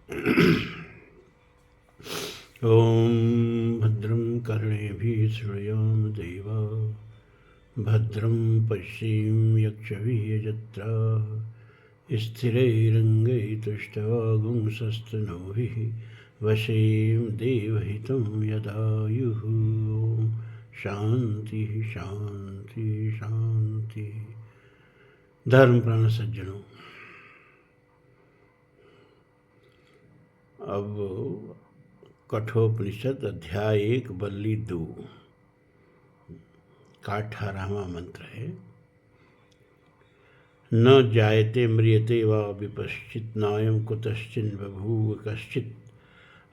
ॐ भद्रं कर्णेभिः शृणुयाम देवा भद्रं पश्येम्यक्षभिर्यजत्राः स्थिरैरङ्गैतुष्टवागुंसस्तनूभिः वशेम देवहितं यदायुः। शांति शांति शांति। धर्म प्राण सज्जनों, अब कठोपनिषद अध्याय 1 बल्ली 2 का 18वां मंत्र है। न जायते म्रियते वा विपश्चित नायं कुतश्चिन् बभूव कश्चित्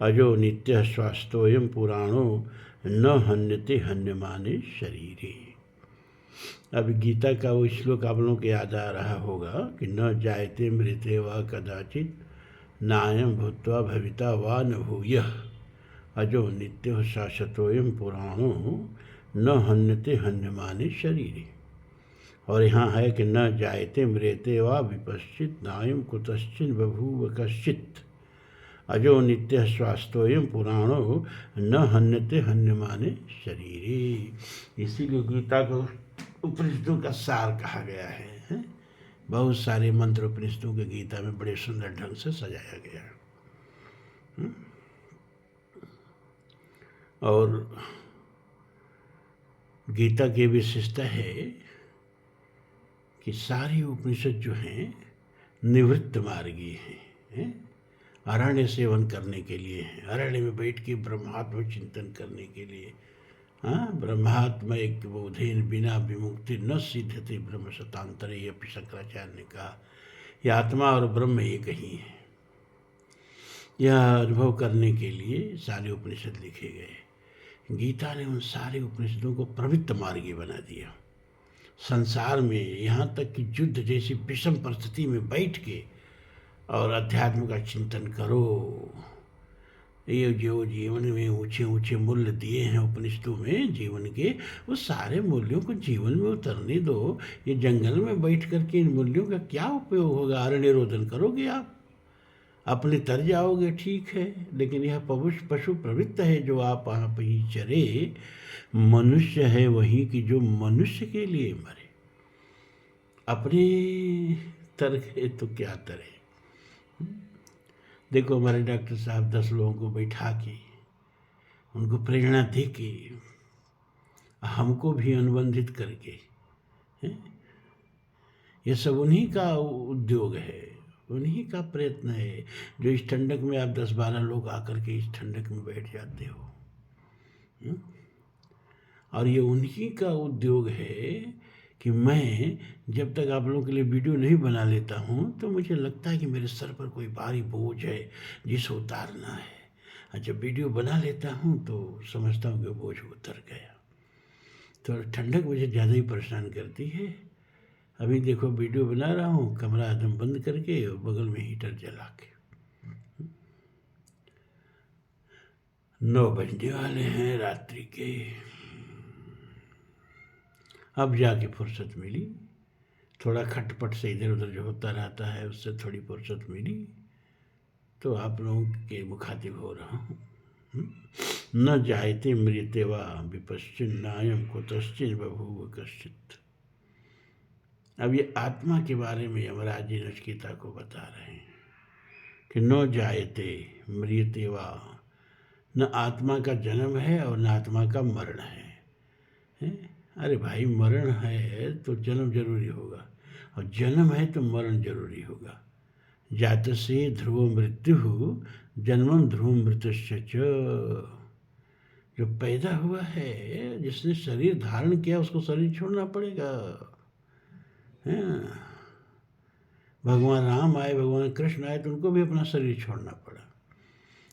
अजो नित्यः स्वास्थोऽयं पुराणो न हन्यते हन्यमाने शरीरे। अब गीता का वो श्लोक आप लोगों को याद आ रहा होगा कि न जायते म्रियते वा कदाचित् नायं भूत्वा भविता वा न भूयः अजो नित्यो शाश्वतोऽयं पुराणो न हन्यते हन्यमाने शरीरे। और यहाँ है कि न जायते म्रियते वा विपश्चित नायं कुतश्चिन् बभूव कश्चित् अजो नित्य स्वास्थोऽयं पुराणो न हन्यते हन्यमाने शरीरे। इसीलिए गीता को उपनिषदों का सार कहा गया है। बहुत सारे मंत्र उपनिषदों के गीता में बड़े सुंदर ढंग से सजाया गया है। और गीता की विशेषता है कि सारी उपनिषद जो हैं निवृत्त मार्गी हैं, अरण्य सेवन करने के लिए हैं, अरण्य में बैठ के ब्रह्मात्म चिंतन करने के लिए। ब्रह्मात्मा एक बोधेन बिना विमुक्ति न सिद्धते ब्रह्म शतांतरे, ये शंकराचार्य ने कहा। यह आत्मा और ब्रह्म एक ही है। यह अनुभव करने के लिए सारे उपनिषद लिखे गए। गीता ने उन सारे उपनिषदों को प्रवृत्त मार्गी बना दिया। संसार में यहाँ तक कि युद्ध जैसी विषम परिस्थिति में बैठ के और अध्यात्म का चिंतन करो। ये जो जीवन में ऊंचे ऊंचे मूल्य दिए हैं उपनिषदों में जीवन के, उस सारे मूल्यों को जीवन में उतरने दो। ये जंगल में बैठ करके इन मूल्यों का क्या उपयोग होगा? अरण्य रोदन करोगे आप, अपने तर जाओगे, ठीक है, लेकिन यह पशु प्रवृत्त है जो आप ही चरे। मनुष्य है वही कि जो मनुष्य के लिए मरे। अपने तर गए तो क्या तरे। देखो हमारे डॉक्टर साहब 10 लोगों को बैठा के उनको प्रेरणा दे के हमको भी अनुबंधित करके, ये सब उन्हीं का उद्योग है, उन्हीं का प्रयत्न है। जो इस ठंडक में आप 10-12 लोग आकर के इस ठंडक में बैठ जाते हो, और ये उन्हीं का उद्योग है कि मैं जब तक आप लोगों के लिए वीडियो नहीं बना लेता हूँ तो मुझे लगता है कि मेरे सर पर कोई भारी बोझ है जिसे उतारना है। और जब वीडियो बना लेता हूँ तो समझता हूँ कि बोझ उतर गया। तो ठंडक मुझे ज़्यादा ही परेशान करती है। अभी देखो वीडियो बना रहा हूँ, कमरा एकदम बंद करके और बगल में हीटर जला के। 9 बजने वाले हैं रात्रि के। अब जाके फुर्सत मिली, थोड़ा खटपट से इधर उधर जो होता रहता है उससे थोड़ी फुर्सत मिली तो आप लोगों के मुखातिब हो रहा हूँ। न जायते म्रियते वा विपश्चिन् नायं कुतश्चिन् बभूव कश्चित्। अब ये आत्मा के बारे में यमराज जी नचिकेता को बता रहे हैं कि न जायते म्रियते वा, न आत्मा का जन्म है और न आत्मा का मरण है। अरे भाई, मरण है तो जन्म जरूरी होगा, और जन्म है तो मरण जरूरी होगा। जातस्य ध्रुव मृत्यु जन्मम ध्रुव मृत्युश्च। जो पैदा हुआ है, जिसने शरीर धारण किया, उसको शरीर छोड़ना पड़ेगा। भगवान राम आए, भगवान कृष्ण आए तो उनको भी अपना शरीर छोड़ना पड़ा।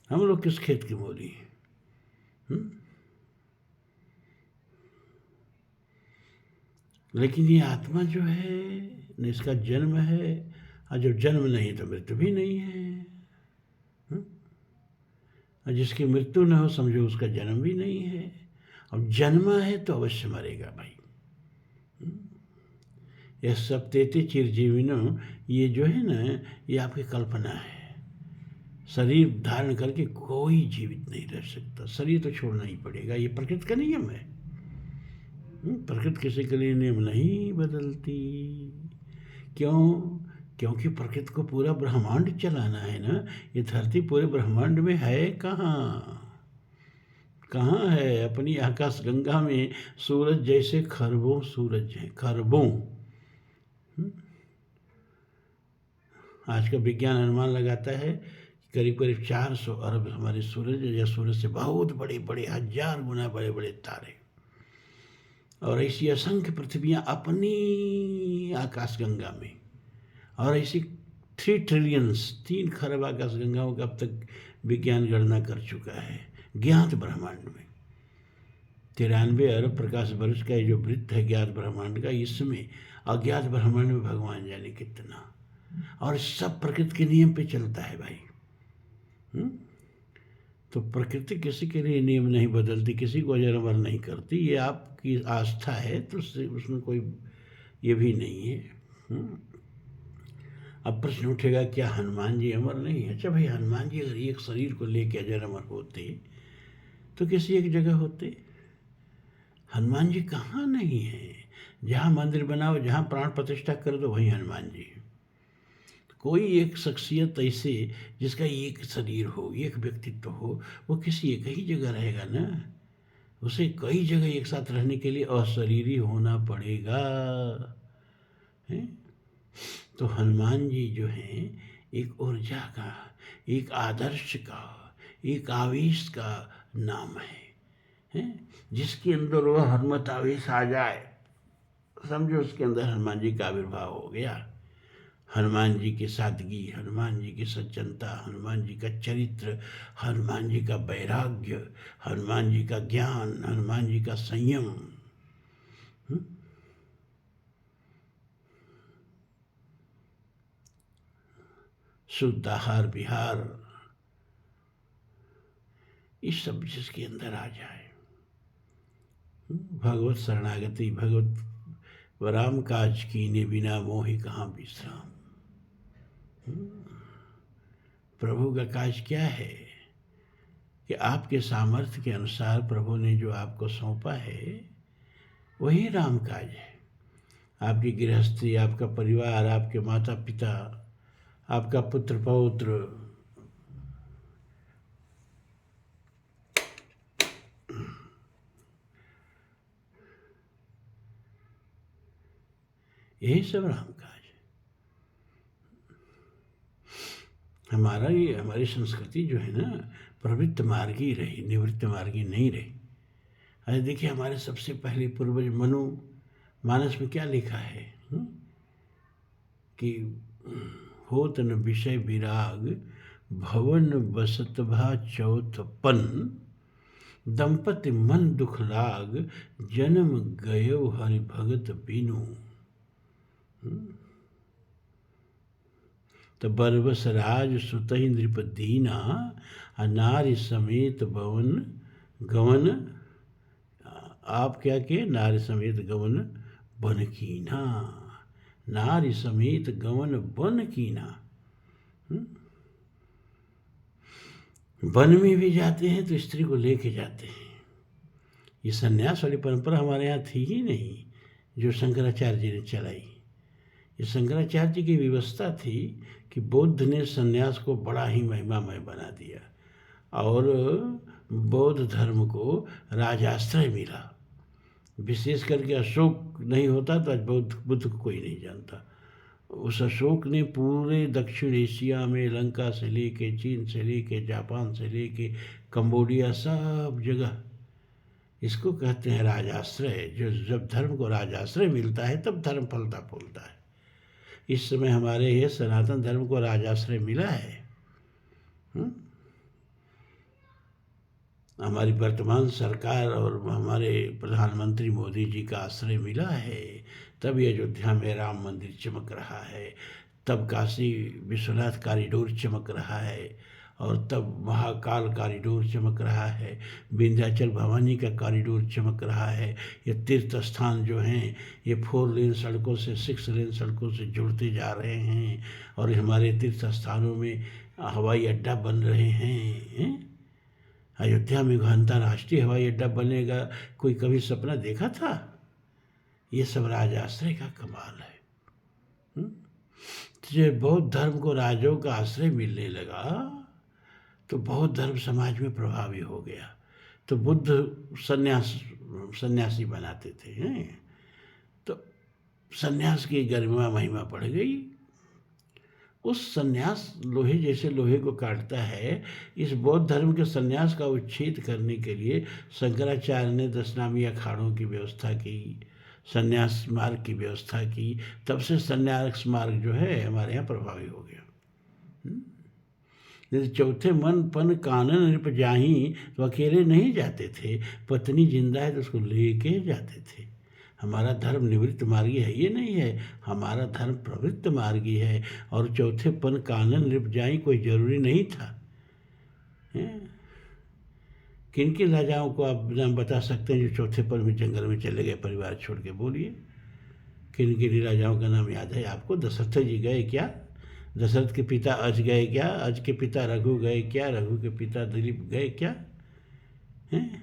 हम लोग किस खेत की मोली हैं? लेकिन ये आत्मा जो है न, इसका जन्म है, और जब जन्म नहीं तो मृत्यु भी नहीं है। और जिसकी मृत्यु न हो समझो उसका जन्म भी नहीं है, और जन्मा है तो अवश्य मरेगा भाई। यह सप्तेति चिरजीविनो, ये जो है ना, ये आपकी कल्पना है। शरीर धारण करके कोई जीवित नहीं रह सकता। शरीर तो छोड़ना ही पड़ेगा, ये प्रकृति का नियम है। प्रकृति किसी के लिए नियम नहीं बदलती। क्यों? क्योंकि प्रकृति को पूरा ब्रह्मांड चलाना है ना। ये धरती पूरे ब्रह्मांड में है कहाँ? कहाँ है? अपनी आकाश गंगा में सूरज जैसे खरबों सूरज हैं, खरबों। आज का विज्ञान अनुमान लगाता है करीब करीब 400 अरब हमारे सूरज या सूरज से बहुत बड़े बड़े 1000 गुना बड़े बड़े तारे, और ऐसी असंख्य पृथ्वियाँ अपनी आकाश गंगा में, और ऐसी 3 ट्रिलियंस 3 खरब आकाश गंगाओं का अब तक विज्ञान गणना कर चुका है ज्ञात ब्रह्मांड में। 93 अरब प्रकाश वर्ष का ये जो वृत्त है ज्ञात ब्रह्मांड का, इसमें अज्ञात ब्रह्मांड में भगवान जाने कितना, और सब प्रकृति के नियम पे चलता है भाई। तो प्रकृति किसी के लिए नियम नहीं बदलती, किसी को अजर अमर नहीं करती। ये आपकी आस्था है तो उसमें कोई ये भी नहीं है। अब प्रश्न उठेगा क्या हनुमान जी अमर नहीं है? अच्छा भाई, हनुमान जी अगर एक शरीर को लेके अजर अमर होते तो किसी एक जगह होते। हनुमान जी कहाँ नहीं है? जहाँ मंदिर बनाओ, जहाँ प्राण प्रतिष्ठा कर दो, वहीं हनुमान जी। कोई एक शख्सियत ऐसे जिसका एक शरीर हो, एक व्यक्तित्व हो, वो किसी एक ही जगह रहेगा ना। उसे कई जगह एक साथ रहने के लिए अशरीरी होना पड़ेगा, है? तो हनुमान जी जो हैं एक ऊर्जा का, एक आदर्श का, एक आवेश का नाम है? जिसके अंदर वह हनुमत आवेश आ जाए, समझो उसके अंदर हनुमान जी का आविर्भाव हो गया। हनुमान जी की सादगी, हनुमान जी की सज्जनता, हनुमान जी का चरित्र, हनुमान जी का वैराग्य, हनुमान जी का ज्ञान, हनुमान जी का संयम, शुद्ध आहार विहार, इस सब जिसके अंदर आ जाए, भगवत शरणागति, भगवत राम काज कीने बिना मोहि कहाँ विश्राम। प्रभु का काज क्या है कि आपके सामर्थ्य के अनुसार प्रभु ने जो आपको सौंपा है वही राम काज है। आपकी गृहस्थी, आपका परिवार, आपके माता पिता, आपका पुत्र पौत्र, यही सब राम काज है। हमारी संस्कृति जो है ना, प्रवृत्त मार्गी रही, निवृत्त मार्गी नहीं रही। अरे देखिए, हमारे सबसे पहले पूर्वज मनु मानस में क्या लिखा है कि होत न विषय विराग, भवन बसत भा चौथपन, दंपति मन दुख लाग, जन्म गयो हरि भगत बिनु। तो बरबस राज सुतहि नृप दीना, नारी समेत भवन गवन, आप क्या किए? नारी समेत गवन बन कीना, नारी समेत गवन बन कीना। वन में भी जाते हैं तो स्त्री को लेके जाते हैं। ये सन्यास वाली परंपरा हमारे यहाँ थी ही नहीं, जो शंकराचार्य जी ने चलाई। ये शंकराचार्य जी की व्यवस्था थी कि बुद्ध ने सन्यास को बड़ा ही महिमामय बना दिया, और बौद्ध धर्म को राजाश्रय मिला। विशेष करके अशोक नहीं होता तो आज बुद्ध को कोई नहीं जानता। उस अशोक ने पूरे दक्षिण एशिया में, लंका से लेके, चीन से लेके, जापान से लेके, कंबोडिया, सब जगह, इसको कहते हैं राजाश्रय। जो जब धर्म को राजाश्रय मिलता है तब धर्म फलता फूलता है। इस समय हमारे ये सनातन धर्म को राजाश्रय मिला है। हमारी वर्तमान सरकार और हमारे प्रधानमंत्री मोदी जी का आश्रय मिला है, तब ये अयोध्या में राम मंदिर चमक रहा है, तब काशी विश्वनाथ कॉरिडोर चमक रहा है, और तब महाकाल कॉरिडोर चमक रहा है, विंध्याचल भवानी का कॉरिडोर चमक रहा है। ये तीर्थ स्थान जो हैं ये 4 लेन सड़कों से 6 लेन सड़कों से जुड़ते जा रहे हैं और हमारे तीर्थ स्थानों में हवाई अड्डा बन रहे हैं। अयोध्या में अंतर्राष्ट्रीय हवाई अड्डा बनेगा, कोई कभी सपना देखा था? ये सब राज आश्रय का कमाल है। जब बौद्ध धर्म को राजों का आश्रय मिलने लगा तो बौद्ध धर्म समाज में प्रभावी हो गया। तो बुद्ध सन्यासी बनाते थे हैं, तो सन्यास की गरिमा महिमा बढ़ गई। उस सन्यास लोहे जैसे लोहे को काटता है। इस बौद्ध धर्म के सन्यास का उच्छेद करने के लिए शंकराचार्य ने 10 नामी अखाड़ों की व्यवस्था की, सन्यास मार्ग की व्यवस्था की। तब से सन्यास मार्ग जो है हमारे यहाँ प्रभावी हो गया। जैसे चौथे मन पन कानन नृप जाही, तो अकेले नहीं जाते थे, पत्नी जिंदा है तो उसको लेके जाते थे। हमारा धर्म निवृत्त मार्गी है ये नहीं है, हमारा धर्म प्रवृत्त मार्गी है। और चौथे पन कानन नृप जाही कोई जरूरी नहीं था। किन किन राजाओं को आप नाम बता सकते हैं जो चौथे पन में जंगल में चले गए परिवार छोड़ के? बोलिए, किन किन राजाओं का नाम याद है आपको? दशरथ जी गए क्या? दशरथ के पिता अज गए क्या? अज के पिता रघु गए क्या? रघु के पिता दिलीप गए क्या? हैं?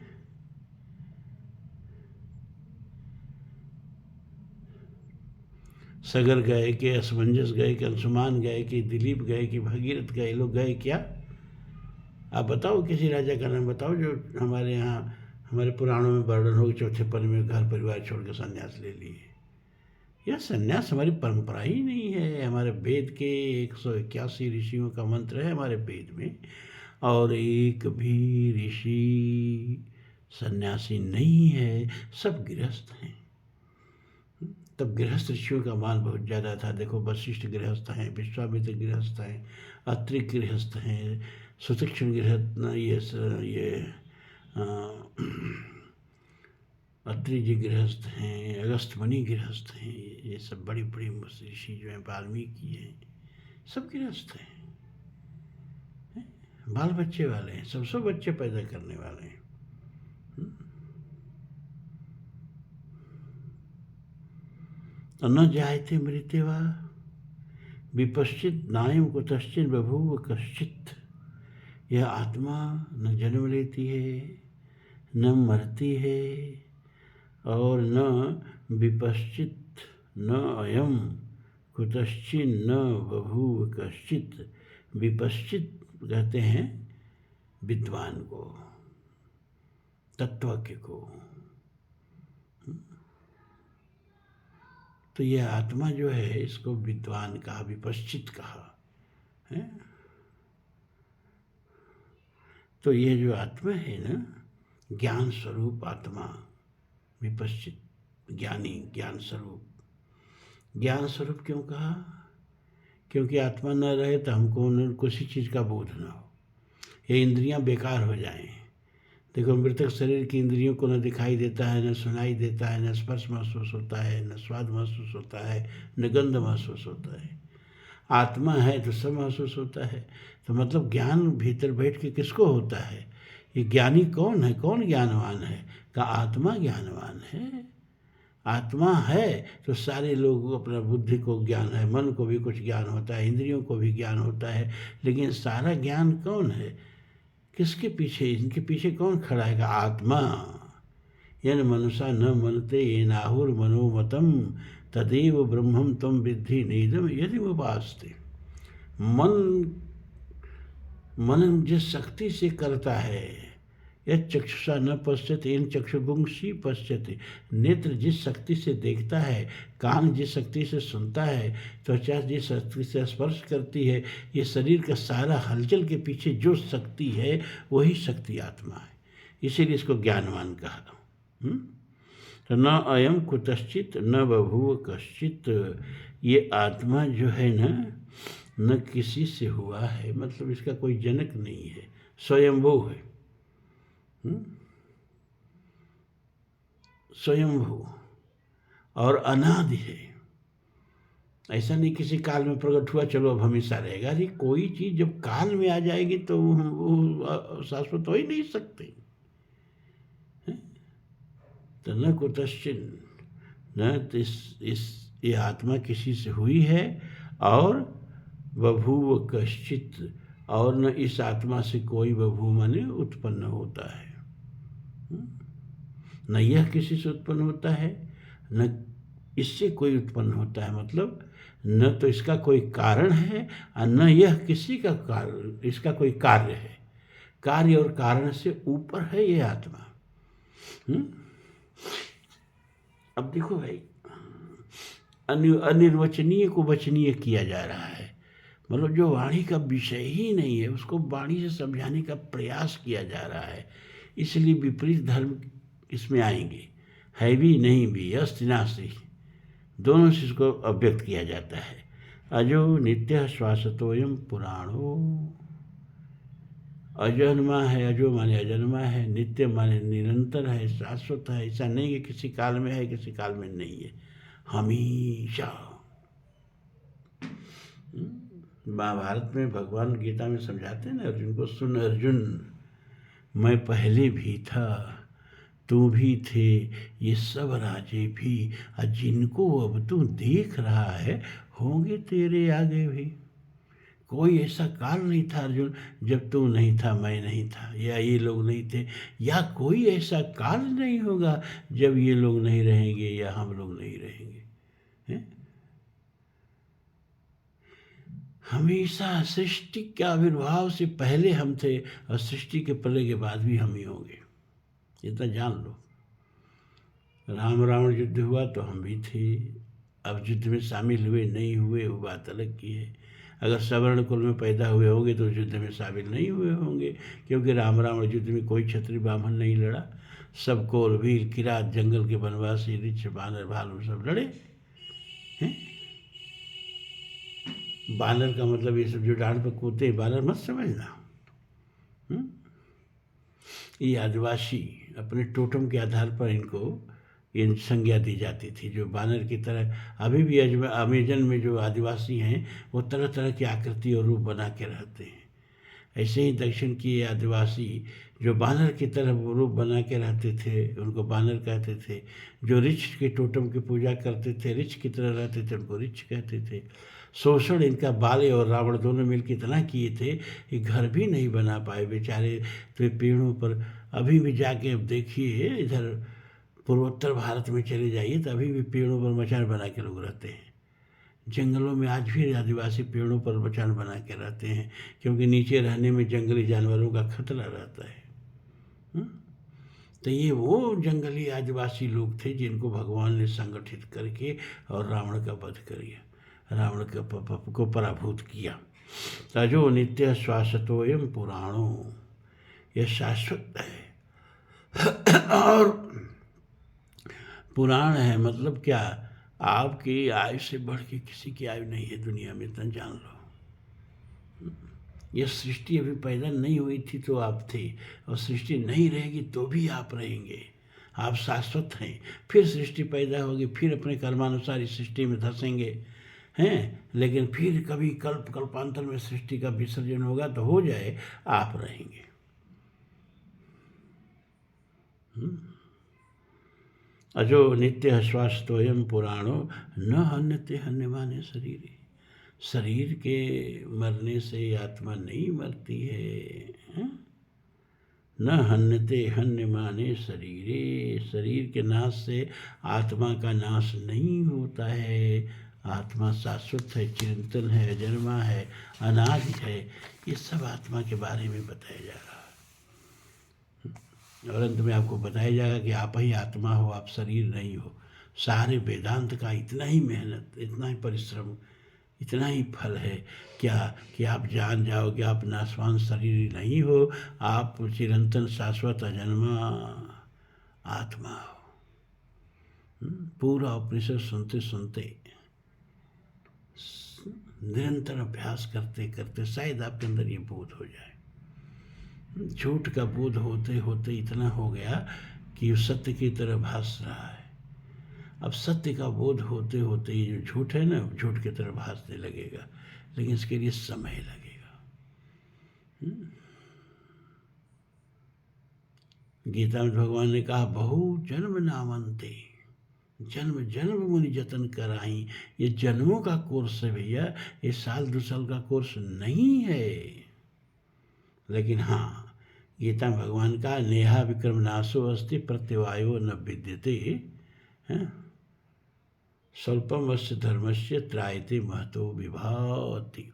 सगर गए कि असमंजस गए कि अंशुमान गए कि दिलीप गए कि भगीरथ गए? लोग गए क्या? आप बताओ, किसी राजा का नाम बताओ जो हमारे यहाँ हमारे पुराणों में वर्णन हो चौथे पन में घर परिवार छोड़ के संन्यास ले लिए। यह संन्यास हमारी परंपरा ही नहीं है। हमारे वेद के 181 ऋषियों का मंत्र है हमारे वेद में, और एक भी ऋषि सन्यासी नहीं है, सब गृहस्थ हैं। तब गृहस्थ ऋषियों का मान बहुत ज़्यादा था। देखो, वशिष्ठ गृहस्थ हैं, विश्वामित्र गृहस्थ हैं, अत्रि गृहस्थ हैं, सुतीक्ष्ण गृहस्थ, ये अत्रि जी गृहस्थ हैं, अगस्त मुनि गृहस्थ हैं। ये सब बड़ी बड़ी ऋषि जो हैं, वाल्मीकि हैं, सब गृहस्थ हैं, बाल बच्चे वाले हैं, 100 बच्चे पैदा करने वाले हैं। न जायते मृत्यवा विपश्चित नायम कुतश्चित बभूव कश्चित। यह आत्मा न जन्म लेती है, न मरती है, और न विपश्चित, न अयम कुतश्चित न बभूव कश्चित। विपश्चित कहते हैं विद्वान को, तत्वज्ञ को। तो यह आत्मा जो है इसको विद्वान कहा, विपश्चित कहा है। तो ये जो आत्मा है ना, ज्ञान स्वरूप आत्मा, विपश्चित ज्ञानी, ज्ञान स्वरूप। ज्ञान स्वरूप क्यों कहा? क्योंकि आत्मा न रहे तो हमको किसी चीज़ का बोध न हो, ये इंद्रियां बेकार हो जाएं। देखो, मृतक शरीर की इंद्रियों को न दिखाई देता है, न सुनाई देता है, न स्पर्श महसूस होता है, न स्वाद महसूस होता है, न गंध महसूस होता है। आत्मा है तो सब महसूस होता है। तो मतलब ज्ञान भीतर बैठ के किसको होता है? ये ज्ञानी कौन है? कौन ज्ञानवान है? का आत्मा ज्ञानवान है। आत्मा है तो सारे लोग अपना बुद्धि को ज्ञान है, मन को भी कुछ ज्ञान होता है, इंद्रियों को भी ज्ञान होता है। लेकिन सारा ज्ञान कौन है? किसके पीछे? इनके पीछे कौन खड़ा है? आत्मा। यन मनुषा न मनते ये नाहुर मनोमतम तदेव ब्रह्मम तम विद्धि नेदम यदि उपासते। मन जिस शक्ति से करता है, यह चक्षुषा न पश्यते इन चक्षुगुंसी पश्यते। नेत्र जिस शक्ति से देखता है, कान जिस शक्ति से सुनता है, त्वचा जिस शक्ति से स्पर्श करती है, ये शरीर का सारा हलचल के पीछे जो शक्ति है वही शक्ति आत्मा है। इसीलिए इसको ज्ञानवान कहा। तो न अयम कुतश्चित न बभूव कश्चित। ये आत्मा जो है न किसी से हुआ है, मतलब इसका कोई जनक नहीं है, स्वयंभू है। स्वयंभू और अनादि है। ऐसा नहीं किसी काल में प्रकट हुआ चलो अब हमेशा रहेगा। अरे कोई चीज़ जब काल में आ जाएगी तो वो शाश्वत हो ही नहीं सकती। तो न कुतश्चिन, न इस ये आत्मा किसी से हुई है और बभूव कश्चित, और न इस आत्मा से कोई बभूव माने उत्पन्न होता है। न यह किसी से उत्पन्न होता है न इससे कोई उत्पन्न होता है, मतलब न तो इसका कोई कारण है और न यह किसी का कारण, इसका कोई कार्य है। कार्य और कारण से ऊपर है ये आत्मा। अब देखो भाई, अनिर्वचनीय को वचनीय किया जा रहा है, मतलब जो वाणी का विषय ही नहीं है उसको वाणी से समझाने का प्रयास किया जा रहा है। इसलिए विपरीत धर्म इसमें आएंगे, है भी नहीं भी, अस्ति नास्ति, दोनों से इसको अव्यक्त किया जाता है। अजो नित्य श्वासतोयम पुराणो, अजन्मा है, अजो माने अजन्मा है, नित्य माने निरंतर है, शाश्वत है। ऐसा नहीं कि किसी काल में है किसी काल में नहीं है, हमेशा। महाभारत में भगवान गीता में समझाते हैं ना अर्जुन को, सुन अर्जुन मैं पहले भी था, तू भी थे, ये सब राजे भी, और जिनको अब तू देख रहा है होंगे तेरे आगे भी। कोई ऐसा काल नहीं था अर्जुन जब तू नहीं था, मैं नहीं था, या ये लोग नहीं थे, या कोई ऐसा काल नहीं होगा जब ये लोग नहीं रहेंगे या हम लोग नहीं रहेंगे। है? हमेशा सृष्टि के आविर्भाव से पहले हम थे और सृष्टि के प्रलय के बाद भी हम ही होंगे, इतना जान लो। राम रावण युद्ध हुआ तो हम भी थे, अब युद्ध में शामिल हुए नहीं हुए वो बात अलग की है। अगर सवर्ण कुल में पैदा हुए होंगे तो युद्ध में शामिल नहीं हुए होंगे, क्योंकि राम रावण युद्ध में कोई क्षत्रिय ब्राह्मण नहीं लड़ा, सब कोल वीर किरात जंगल के वनवासी ऋक्ष बानर भालू सब लड़े हैं। बानर का मतलब ये सब जो डांड पर कूदते बानर मत समझना। ये आदिवासी अपने टोटम के आधार पर इनको इन संज्ञा दी जाती थी, जो बानर की तरह। अभी भी अमेजन में जो आदिवासी हैं वो तरह तरह की आकृति और रूप बना के रहते हैं। ऐसे ही दक्षिण की आदिवासी जो बानर की तरह रूप बना के रहते थे उनको बानर कहते थे। जो रिछ के टोटम की पूजा करते थे, रिछ की तरह रहते थे, उनको रिछ कहते थे। शोषण इनका बाले और रावण दोनों मिलकर इतना किए थे कि घर भी नहीं बना पाए बेचारे। तो पेड़ों पर अभी भी जाके अब देखिए, इधर पूर्वोत्तर भारत में चले जाइए तो अभी भी पेड़ों पर मचान बना के लोग रहते हैं। जंगलों में आज भी आदिवासी पेड़ों पर मचान बना के रहते हैं, क्योंकि नीचे रहने में जंगली जानवरों का खतरा रहता है। तो ये वो जंगली आदिवासी लोग थे जिनको भगवान ने संगठित करके और रावण का वध किया, रावण को पराभूत किया। तजो नित्य श्वासतोयम पुराणो, यह शाश्वत है और पुराण है। मतलब क्या, आपकी आयु से बढ़ के किसी की आयु नहीं है दुनिया में, इतना जान लो। यह सृष्टि अभी पैदा नहीं हुई थी तो आप थे, और सृष्टि नहीं रहेगी तो भी आप रहेंगे। आप शाश्वत हैं। फिर सृष्टि पैदा होगी, फिर अपने कर्मानुसार इस सृष्टि में धंसेंगे हैं, लेकिन फिर कभी कल्पांतर में सृष्टि का विसर्जन होगा तो हो जाए, आप रहेंगे। अजो नित्य श्वासतोयम पुराणो न हन्यते हन्यमाने शरीर। शरीर के मरने से आत्मा नहीं मरती है। न हन्यते हन्यमाने शरीरे, शरीर के नाश से आत्मा का नाश नहीं होता है। आत्मा शाश्वत है, चिरंतन है, अजन्मा है, अनादि है। ये सब आत्मा के बारे में बताया जा रहा है। और अंत में आपको बताया जाएगा कि आप ही आत्मा हो, आप शरीर नहीं हो। सारे वेदांत का इतना ही मेहनत, इतना ही परिश्रम, इतना ही फल है क्या कि आप जान जाओ कि आप नाशवान शरीर नहीं हो, आप चिरंतन शाश्वत अजन्मा आत्मा हो। पूरा उपनिषद सुनते सुनते, निरंतर अभ्यास करते करते शायद आपके अंदर ये बोध हो जाए। झूठ का बोध होते होते इतना हो गया कि सत्य की तरह भास रहा है। अब सत्य का बोध होते होते ये जो झूठ है ना, झूठ की तरह भासने लगेगा, लेकिन इसके लिए समय लगेगा। गीता में भगवान ने कहा, बहु जन्म नामंते, जन्म जन्म मुनि जतन कराई। ये जन्मों का कोर्स है भैया, ये साल 2 साल का कोर्स नहीं है। लेकिन हाँ, गीता भगवान का नेहा विक्रम नाशो अस्ति प्रत्यवायो न विद्यते, स्वल्पम अस्य धर्मस्य त्रायते महतो विभाति।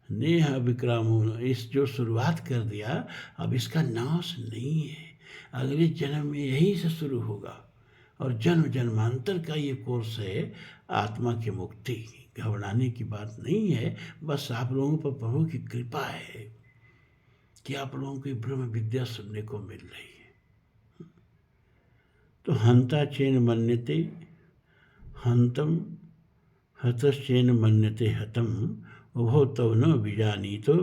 नेह विक्रम, इस जो शुरुआत कर दिया, अब इसका नाश नहीं है, अगले जन्म में यही से शुरू होगा। और जन्म जन्मांतर का ये कोर्स है आत्मा की मुक्ति। घबराने की बात नहीं है, बस आप लोगों पर प्रभु की कृपा है कि आप लोगों को ब्रह्म विद्या सुनने को मिल रही है। तो हंता चेन मन्यते हंतम, हतश्चेन मन्यते हतम, उभो तव न बीजानी तो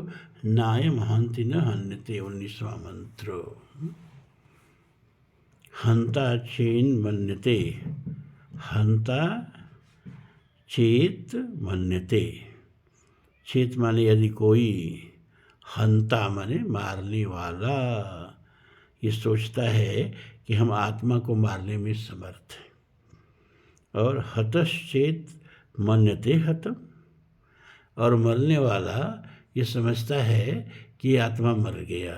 नायम हंति न हन्यते। 19वां मंत्र। हंता चेन मन्यते, हंता चेत मन्यते। चेत माने यदि कोई, हंता माने मारने वाला, ये सोचता है कि हम आत्मा को मारने में समर्थ हैं। और हतश्चेत मन्यते हतम, और मरने वाला ये समझता है कि आत्मा मर गया।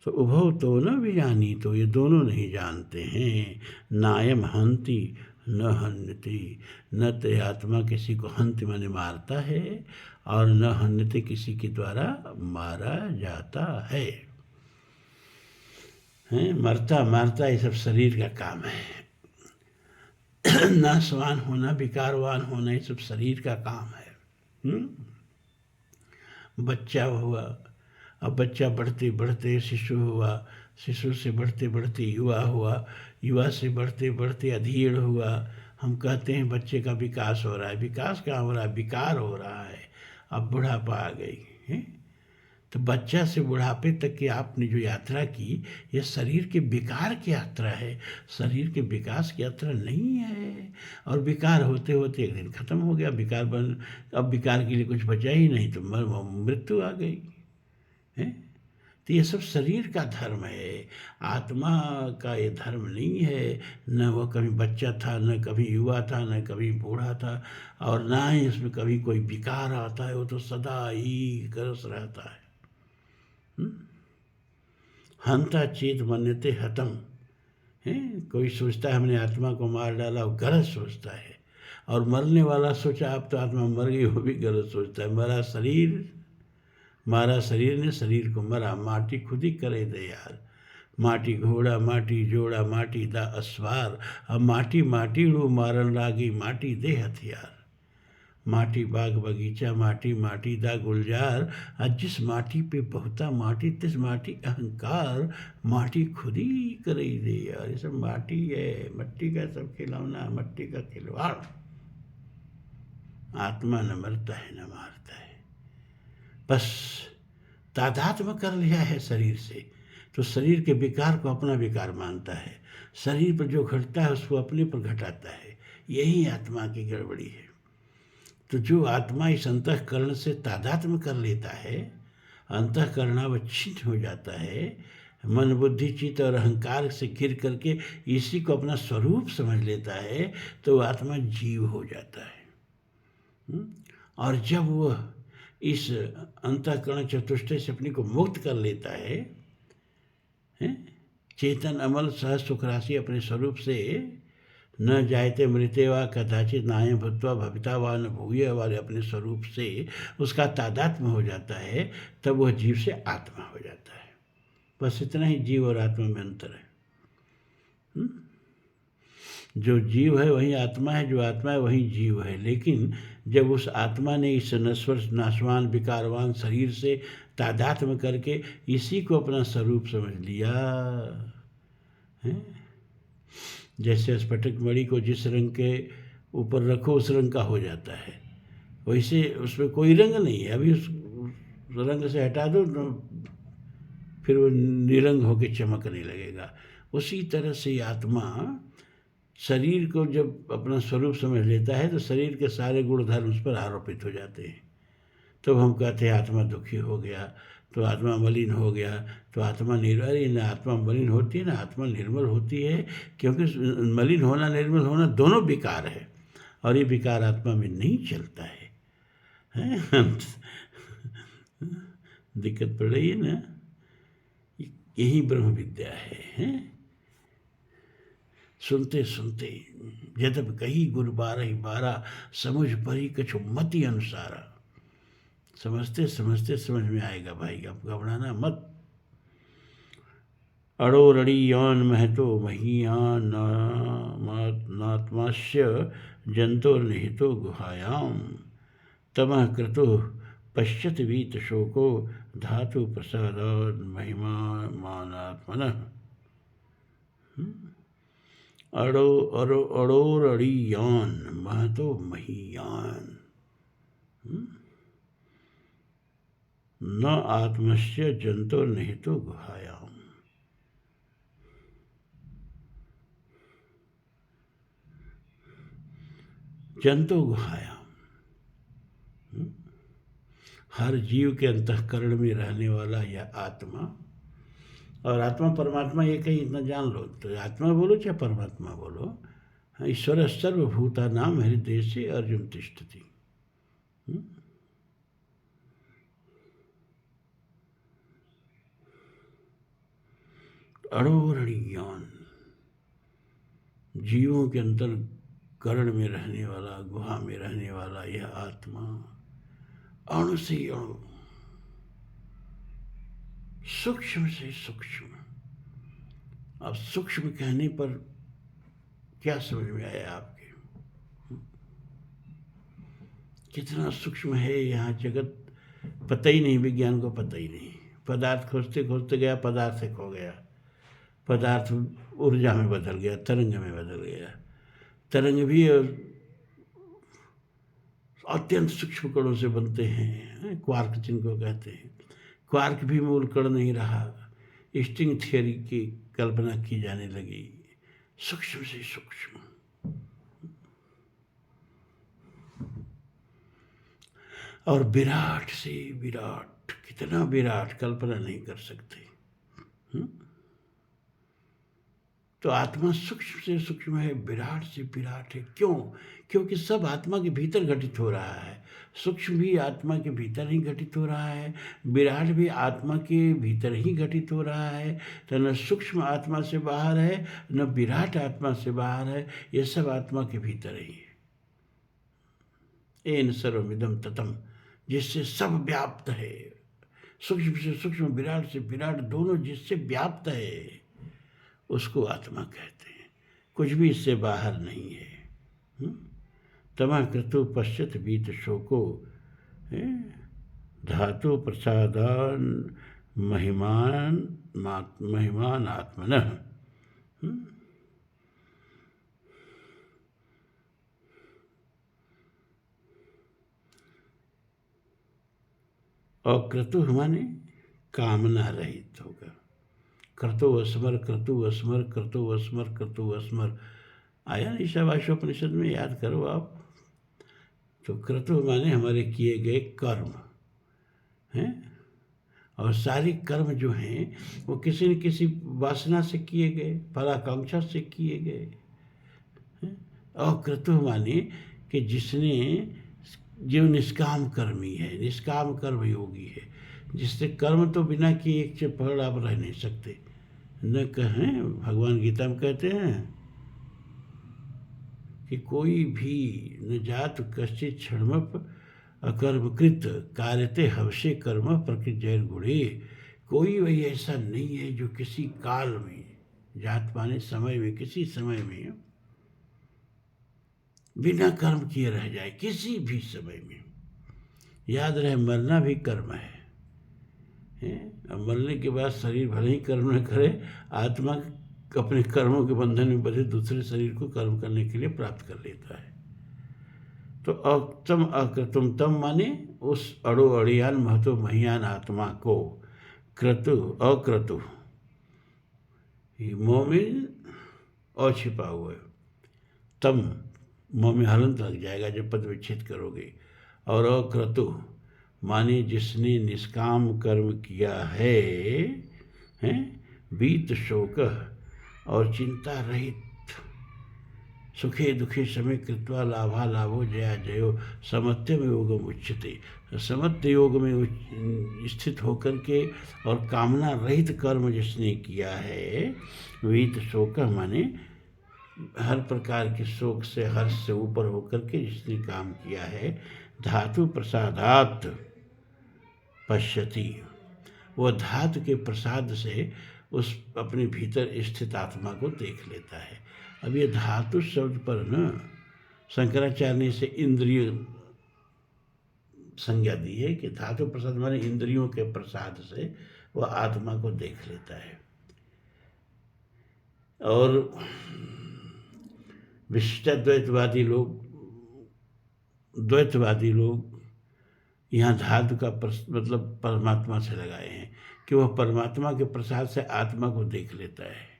तो उभव तो न विजानी, तो ये दोनों नहीं जानते हैं। नायम हंति न हन्यति, न तो आत्मा किसी को हंति माने मारता है, और न हन्यति किसी के द्वारा मारा जाता है। मरता मारता ये सब शरीर का काम है। नाशवान होना, विकारवान होना, ये सब शरीर का काम है। बच्चा हुआ, अब बच्चा बढ़ते बढ़ते शिशु हुआ, शिशु से बढ़ते बढ़ते युवा हुआ, युवा से बढ़ते बढ़ते अधीर हुआ। हम कहते हैं बच्चे का विकास हो रहा है, विकास क्या हो रहा है, विकार हो रहा है। अब बुढ़ापा आ गई है। तो बच्चा से बुढ़ापे तक की आपने जो यात्रा की, ये शरीर के विकार की यात्रा है, शरीर के विकास की यात्रा नहीं है। और विकार होते होते एक दिन खत्म हो गया, विकार बन, अब विकार के लिए कुछ बचा ही नहीं, तो मृत्यु आ गई है। तो ये सब शरीर का धर्म है, आत्मा का ये धर्म नहीं है। न वो कभी बच्चा था, न कभी युवा था, न कभी बूढ़ा था, और ना ही इसमें कभी कोई विकार आता है। वो तो सदा ही ग्रस्त रहता है। हंता चेत मन्यते हतम है। कोई सोचता है हमने आत्मा को मार डाला, वो गलत सोचता है। और मरने वाला सोचा अब तो आत्मा मर गई, वो भी गलत सोचता है। मारा शरीर ने शरीर को मरा, माटी खुद ही करे दे यार। माटी घोड़ा, माटी जोड़ा, माटी दा अस्वार, अब माटी माटी रू मारन लागी, माटी दे हथियार। माटी बाग बगीचा, माटी माटी दा गुलजार, आज जिस माटी पे बहुता माटी तिस माटी अहंकार, माटी खुद ही करे दे यार। ये सब माटी है, मट्टी का सब खिलौना, मट्टी का खिलवाड़। आत्मा न मरता है न मारता है, बस तादात्म्य कर लिया है शरीर से, तो शरीर के विकार को अपना विकार मानता है। शरीर पर जो घटता है उसको अपने पर घटाता है। यही आत्मा की गड़बड़ी है। तो जो आत्मा इस अंतःकरण से तादात्म्य कर लेता है, अंतःकरणावच्छिन्न हो जाता है, मन बुद्धि चित्त और अहंकार से घिर करके इसी को अपना स्वरूप समझ लेता है, तो आत्मा जीव हो जाता है। और जब वह इस अंतःकरण चतुष्टय से अपने को मुक्त कर लेता है, चेतन अमल सह सुख राशि अपने स्वरूप से, न जायते मृत्य व कदाचित नायम भूत्वा भविता व न भूय वाले अपने स्वरूप से उसका तादात्म्य हो जाता है, तब वह जीव से आत्मा हो जाता है। बस इतना ही जीव और आत्मा में अंतर है। जो जीव है वही आत्मा है, जो आत्मा है वही जीव है। लेकिन जब उस आत्मा ने इस नश्वर नाशवान विकारवान शरीर से तादात्म्य करके इसी को अपना स्वरूप समझ लिया है, जैसे स्फटिक मणि को जिस रंग के ऊपर रखो उस रंग का हो जाता है, वैसे उसमें कोई रंग नहीं है। अभी उस रंग से हटा दो तो फिर वो निरंग होकर चमकने लगेगा। उसी तरह से आत्मा शरीर को जब अपना स्वरूप समझ लेता है तो शरीर के सारे गुण धर्म उस पर आरोपित हो जाते हैं। तो हम कहते हैं आत्मा दुखी हो गया, तो आत्मा मलिन हो गया, तो आत्मा निर्मल। ना आत्मा मलिन होती है ना आत्मा निर्मल होती है, क्योंकि मलिन होना निर्मल होना दोनों विकार है, और ये विकार आत्मा में नहीं चलता है, हैं? दिक्कत पड़ रही है ना। यही ब्रह्म विद्या है? सुनते सुनते यद्यप कही गुरु बारह बारह, समझ परी कछु मति अनुसारा। समझते समझते समझ में आएगा भाई, आप घबराना मत। अड़ो रड़ी यान महतो महीयान नात्मास्य जंतो निहितो गुहायाम, तमः क्रतु पश्यत वीत शोको धातु प्रसादाद महिमा मानात्मनः। अड़ोरड़ीयान महतो महीयान न आत्मस्य जंतो निहितो गुहायाम। जंतो गुहायाम, हर जीव के अंतःकरण में रहने वाला यह आत्मा, और आत्मा परमात्मा ये कहीं इतना जान लो, तो आत्मा बोलो चाहे परमात्मा बोलो, ईश्वर सर्वभूता नाम हृदय से अर्जुन तिष्ठति। अड़ोरणीयान, जीवों के अंतर कर्ण में रहने वाला, गुहा में रहने वाला यह आत्मा, अणु से अणु, सूक्ष्म से सूक्ष्म। अब सूक्ष्म कहने पर क्या समझ में आया आपके? कितना सूक्ष्म है यहाँ जगत, पता ही नहीं, विज्ञान को पता ही नहीं। पदार्थ खोजते खोजते गया, पदार्थ से खो गया, पदार्थ ऊर्जा में बदल गया, तरंग में बदल गया। तरंग भी अत्यंत सूक्ष्म कणों से बनते हैं, क्वार्क जिनको कहते हैं। क्वार्क भी मूल कण नहीं रहा, स्ट्रिंग थियरी की कल्पना की जाने लगी। सूक्ष्म से सूक्ष्म, और विराट से विराट, कितना विराट कल्पना नहीं कर सकते। तो आत्मा सूक्ष्म से सूक्ष्म है, विराट से विराट है। क्यों? क्योंकि सब आत्मा के भीतर घटित हो रहा है। सूक्ष्म भी आत्मा के भीतर ही घटित हो रहा है, विराट भी आत्मा के भीतर ही घटित हो रहा है। तो न सूक्ष्म आत्मा से बाहर है, न विराट आत्मा से बाहर है, ये सब आत्मा के भीतर ही है। एन सर्वमिदं ततम, जिससे सब व्याप्त है। सूक्ष्म से सूक्ष्म, विराट से विराट, दोनों जिससे व्याप्त है उसको आत्मा कहते हैं। कुछ भी इससे बाहर नहीं है। तमः क्रतु पश्यत वीत शोको धातु प्रसादान महिमान आत्मनः। और क्रतु माने कामना रहित होगा। क्रतु अस्मर, क्रतु अस्मर, क्रतु अस्मर, क्रतु अस्मर आया ना ईशावास्योपनिषद में, याद करो आप। तो क्रतु माने हमारे किए गए कर्म हैं, और सारे कर्म जो हैं वो किसी न किसी वासना से किए गए, फलाकांक्षा से किए गए। और क्रतु माने कि जिसने, जो निष्काम कर्मी है, निष्काम कर्म योगी है, जिससे कर्म तो बिना किए एक चपड़ आप रह नहीं सकते। न कहें, भगवान गीता में कहते हैं कि कोई भी न जात कश्चित क्षणमप अकर्मकृत कार्यते हवसे कर्म प्रकृति जैर गुणे। कोई वही ऐसा नहीं है जो किसी काल में, जात माने समय में, किसी समय में बिना कर्म किए रह जाए, किसी भी समय में। याद रहे, मरना भी कर्म है। अब मरने के बाद शरीर भले ही कर्म न करे, आत्मा अपने कर्मों के बंधन में बंधे दूसरे शरीर को कर्म करने के लिए प्राप्त कर लेता है। तो अक्तम अक्रतुम, तम माने उस अड़ो अड़ियान महतो महियान आत्मा को, क्रतु अक्रतु, मोमिन और छिपा हुआ है, तम म में हलंत लग जाएगा जब पद विच्छेद करोगे। और अक्रतु माने जिसने निष्काम कर्म किया है, हैं, बीत शोक और चिंता रहित, सुखे दुखे समय कृत्वा लाभा लाभो जया जयो समत्यम योगम उच्यते। समत्य योग में स्थित होकर के और कामना रहित कर्म जिसने किया है, वीत शोक माने हर प्रकार के शोक से, हर्ष से ऊपर होकर के जिसने काम किया है, धातु प्रसादात पश्यति, वह धातु के प्रसाद से उस अपने भीतर स्थित आत्मा को देख लेता है। अब ये धातु शब्द पर न शंकराचार्य ने इसे इंद्रिय संज्ञा दी है कि धातु प्रसाद माने इंद्रियों के प्रसाद से वह आत्मा को देख लेता है। और विशिष्टाद्वैतवादी लोग यहाँ धातु का मतलब परमात्मा से लगाए हैं कि वह परमात्मा के प्रसाद से आत्मा को देख लेता है।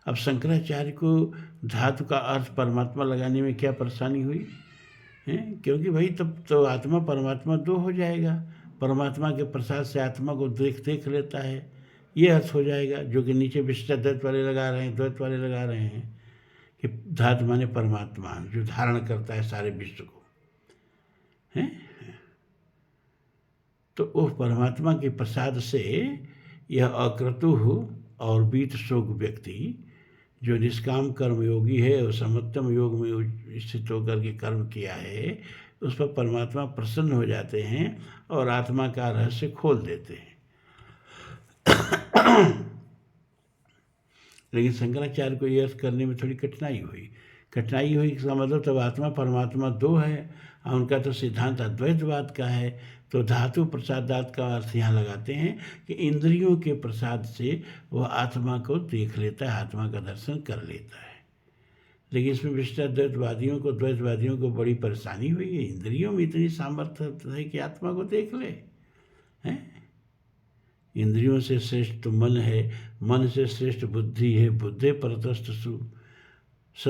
अब शंकराचार्य को धातु का अर्थ परमात्मा लगाने में क्या परेशानी हुई है? क्योंकि भाई तब तो आत्मा परमात्मा दो हो जाएगा, परमात्मा के प्रसाद से आत्मा को देख लेता है, ये अर्थ हो जाएगा। जो कि नीचे विशिष्टाद्वैत वाले लगा रहे हैं, द्वैत वाले लगा रहे हैं कि धातु माने परमात्मा जो धारण करता है सारे विश्व को, हैं। तो उस परमात्मा के प्रसाद से यह अक्रतु और बीत शोक व्यक्ति जो निष्काम कर्म योगी है और समत्तम योग में स्थित होकर के कर्म किया है, उस पर परमात्मा प्रसन्न हो जाते हैं और आत्मा का रहस्य खोल देते हैं। लेकिन शंकराचार्य को यह अर्थ करने में थोड़ी कठिनाई हुई इसका मतलब तब आत्मा परमात्मा दो है, और उनका तो सिद्धांत अद्वैतवाद का है। तो धातु प्रसादात का अर्थ यहाँ लगाते हैं कि इंद्रियों के प्रसाद से वह आत्मा को देख लेता है, आत्मा का दर्शन कर लेता है। लेकिन इसमें द्वैतवादियों को बड़ी परेशानी हुई है। इंद्रियों में इतनी सामर्थ्य है कि आत्मा को देख ले, हैं। इंद्रियों से श्रेष्ठ तो मन है, मन से श्रेष्ठ बुद्धि है, बुद्धि परतस्थ स,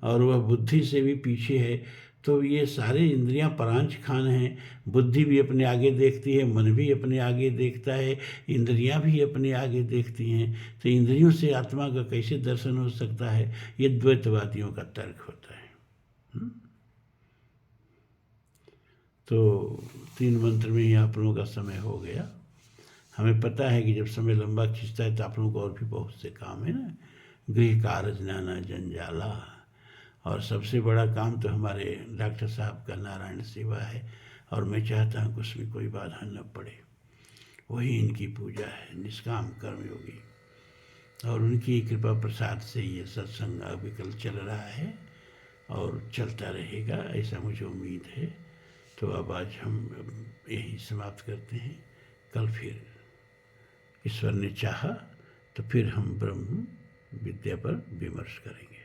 और वह बुद्धि से भी पीछे है। तो ये सारे इंद्रियां परांच खान हैं। बुद्धि भी अपने आगे देखती है, मन भी अपने आगे देखता है, इंद्रियां भी अपने आगे देखती हैं। तो इंद्रियों से आत्मा का कैसे दर्शन हो सकता है? ये द्वैतवादियों का तर्क होता है। तो 3 मंत्र में ही आप लोगों का समय हो गया। हमें पता है कि जब समय लंबा खींचता है तो आप लोगों को और भी बहुत से काम है ना, गृह कार्य नाना जंजाला, और सबसे बड़ा काम तो हमारे डॉक्टर साहब का नारायण सेवा है। और मैं चाहता हूँ कि उसमें कोई बाधा न पड़े, वही इनकी पूजा है, निष्काम कर्मयोगी। और उनकी कृपा प्रसाद से ये सत्संग अविकल चल रहा है और चलता रहेगा, ऐसा मुझे उम्मीद है। तो अब आज हम यही समाप्त करते हैं। कल फिर ईश्वर ने चाहा तो फिर हम ब्रह्म विद्या पर विमर्श करेंगे।